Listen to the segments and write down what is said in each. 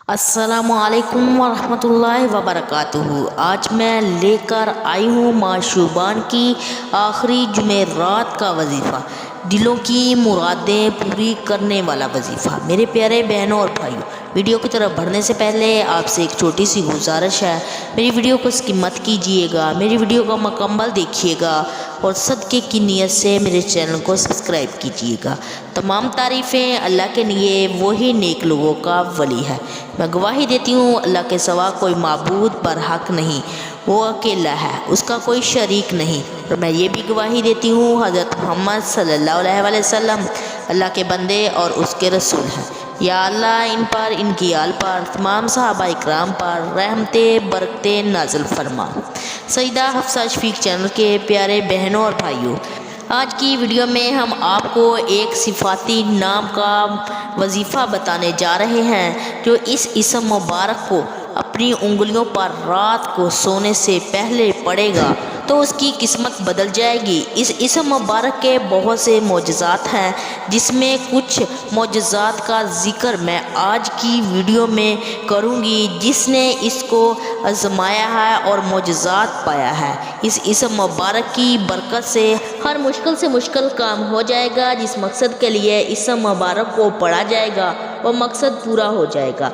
السلام علیکم ورحمۃ اللہ وبرکاتہ۔ آج میں لے کر آئی ہوں ماہ شعبان کی آخری جمعرات کا وظیفہ، دلوں کی مرادیں پوری کرنے والا وظیفہ۔ میرے پیارے بہنوں اور بھائیوں، ویڈیو کی طرف بڑھنے سے پہلے آپ سے ایک چھوٹی سی گزارش ہے، میری ویڈیو کو اسکپ مت کیجیے گا، میری ویڈیو کو مکمل دیکھیے گا اور صدقے کی نیت سے میرے چینل کو سبسکرائب کیجیے گا۔ تمام تعریفیں اللہ کے لیے، وہی نیک لوگوں کا ولی ہے۔ میں گواہی دیتی ہوں اللہ کے سوا کوئی معبود برحق نہیں، وہ اکیلا ہے، اس کا کوئی شریک نہیں، اور میں یہ بھی گواہی دیتی ہوں حضرت محمد صلی اللہ علیہ وآلہ وسلم اللہ کے بندے اور اس کے رسول ہیں۔ یا اللہ ان پر، ان کی آل پر، تمام صحابہ اکرام پر رحمتیں برکتیں نازل فرما۔ سیدہ حفصہ شفیق چینل کے پیارے بہنوں اور بھائیوں، آج کی ویڈیو میں ہم آپ کو ایک صفاتی نام کا وظیفہ بتانے جا رہے ہیں جو اس اسم مبارک کو اپنی انگلیوں پر رات کو سونے سے پہلے پڑھے گا تو اس کی قسمت بدل جائے گی۔ اس اسم مبارک کے بہت سے معجزات ہیں، جس میں کچھ معجزات کا ذکر میں آج کی ویڈیو میں کروں گی۔ جس نے اس کو آزمایا ہے اور معجزات پایا ہے، اس اسم مبارک کی برکت سے ہر مشکل کام ہو جائے گا۔ جس مقصد کے لیے اسم مبارک کو پڑھا جائے گا وہ مقصد پورا ہو جائے گا۔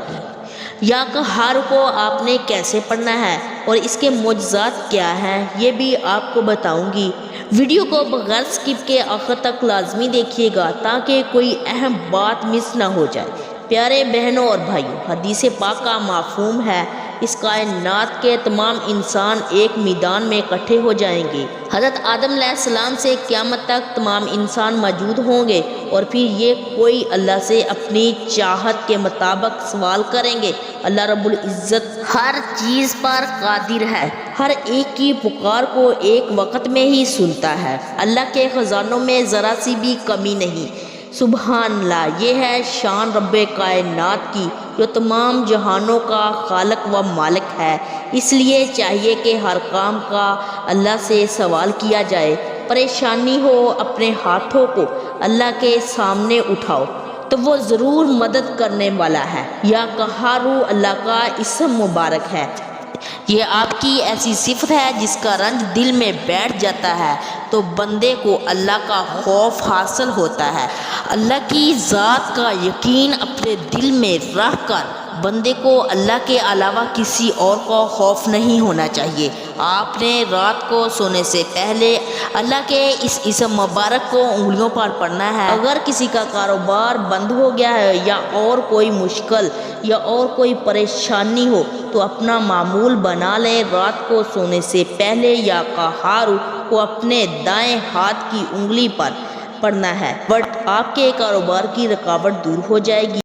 یا قہار کو آپ نے کیسے پڑھنا ہے اور اس کے معجزات کیا ہیں، یہ بھی آپ کو بتاؤں گی۔ ویڈیو کو بغیر اسکپ کے آخر تک لازمی دیکھیے گا تاکہ کوئی اہم بات مس نہ ہو جائے۔ پیارے بہنوں اور بھائیوں، حدیث پاک کا مفہوم ہے اس کائنات کے تمام انسان ایک میدان میں اکٹھے ہو جائیں گے۔ حضرت آدم علیہ السلام سے قیامت تک تمام انسان موجود ہوں گے، اور پھر یہ کوئی اللہ سے اپنی چاہت کے مطابق سوال کریں گے۔ اللہ رب العزت ہر چیز پر قادر ہے، ہر ایک کی پکار کو ایک وقت میں ہی سنتا ہے۔ اللہ کے خزانوں میں ذرا سی بھی کمی نہیں۔ سبحان اللہ، یہ ہے شان رب کائنات کی جو تمام جہانوں کا خالق و مالک ہے۔ اس لیے چاہیے کہ ہر کام کا اللہ سے سوال کیا جائے۔ پریشانی ہو، اپنے ہاتھوں کو اللہ کے سامنے اٹھاؤ تو وہ ضرور مدد کرنے والا ہے۔ یا قہارو اللہ کا اسم مبارک ہے۔ یہ آپ کی ایسی صفت ہے جس کا رنج دل میں بیٹھ جاتا ہے تو بندے کو اللہ کا خوف حاصل ہوتا ہے۔ اللہ کی ذات کا یقین اپنے دل میں رکھ کر بندے کو اللہ کے علاوہ کسی اور کا خوف نہیں ہونا چاہیے۔ آپ نے رات کو سونے سے پہلے اللہ کے اس اسم مبارک کو انگلیوں پر پڑھنا ہے۔ اگر کسی کا کاروبار بند ہو گیا ہے یا اور کوئی مشکل یا اور کوئی پریشانی ہو تو اپنا معمول بنا لیں، رات کو سونے سے پہلے یا قہار کو اپنے دائیں ہاتھ کی انگلی پر پڑھنا ہے، بٹ آپ کے کاروبار کی رکاوٹ دور ہو جائے گی۔